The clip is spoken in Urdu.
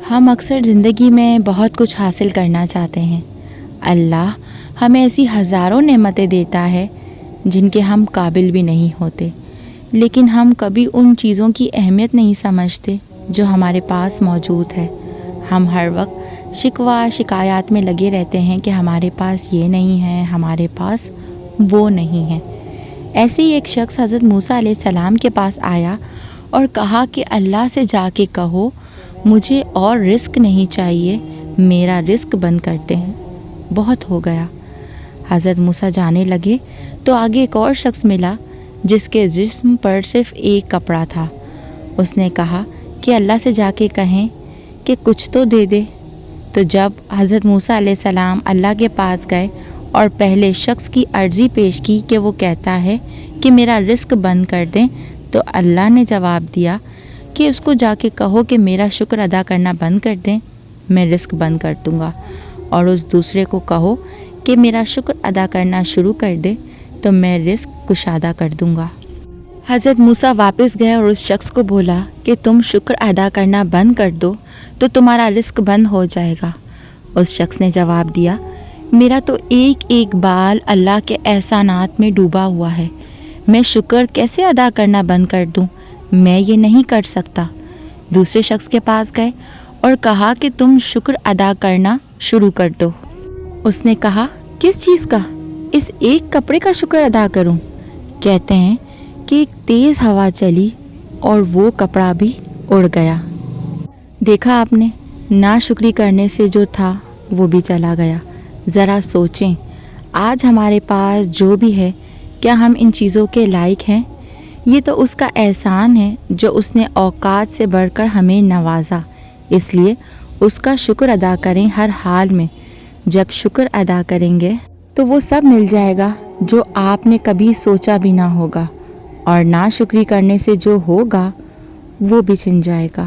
ہم اکثر زندگی میں بہت کچھ حاصل کرنا چاہتے ہیں۔ اللہ ہمیں ایسی ہزاروں نعمتیں دیتا ہے جن کے ہم قابل بھی نہیں ہوتے، لیکن ہم کبھی ان چیزوں کی اہمیت نہیں سمجھتے جو ہمارے پاس موجود ہے۔ ہم ہر وقت شکوہ شکایات میں لگے رہتے ہیں کہ ہمارے پاس یہ نہیں ہے، ہمارے پاس وہ نہیں ہے۔ ایسے ہی ایک شخص حضرت موسیٰ علیہ السلام کے پاس آیا اور کہا کہ اللہ سے جا کے کہو مجھے اور رزق نہیں چاہیے، میرا رزق بند کرتے ہیں، بہت ہو گیا۔ حضرت موسیٰ جانے لگے تو آگے ایک اور شخص ملا جس کے جسم پر صرف ایک کپڑا تھا۔ اس نے کہا کہ اللہ سے جا کے کہیں کہ کچھ تو دے دے۔ تو جب حضرت موسیٰ علیہ السلام اللہ کے پاس گئے اور پہلے شخص کی عرضی پیش کی کہ وہ کہتا ہے کہ میرا رزق بند کر دیں، تو اللہ نے جواب دیا کہ اس کو جا کے کہو کہ میرا شکر ادا کرنا بند کر دیں، میں رزق بند کر دوں گا، اور اس دوسرے کو کہو کہ میرا شکر ادا کرنا شروع کر دے تو میں رزق کشادہ کر دوں گا۔ حضرت موسیٰ واپس گئے اور اس شخص کو بولا کہ تم شکر ادا کرنا بند کر دو تو تمہارا رزق بند ہو جائے گا۔ اس شخص نے جواب دیا میرا تو ایک ایک بال اللہ کے احسانات میں ڈوبا ہوا ہے، میں شکر کیسے ادا کرنا بند کر دوں، میں یہ نہیں کر سکتا۔ دوسرے شخص کے پاس گئے اور کہا کہ تم شکر ادا کرنا شروع کر دو۔ اس نے کہا کس چیز کا؟ اس ایک کپڑے کا شکر ادا کروں؟ کہتے ہیں کہ ایک تیز ہوا چلی اور وہ کپڑا بھی اڑ گیا۔ دیکھا آپ نے، ناشکری کرنے سے جو تھا وہ بھی چلا گیا۔ ذرا سوچیں، آج ہمارے پاس جو بھی ہے کیا ہم ان چیزوں کے لائق ہیں؟ یہ تو اس کا احسان ہے جو اس نے اوقات سے بڑھ کر ہمیں نوازا، اس لیے اس کا شکر ادا کریں ہر حال میں۔ جب شکر ادا کریں گے تو وہ سب مل جائے گا جو آپ نے کبھی سوچا بھی نہ ہوگا، اور ناشکری کرنے سے جو ہوگا وہ بھی چھن جائے گا۔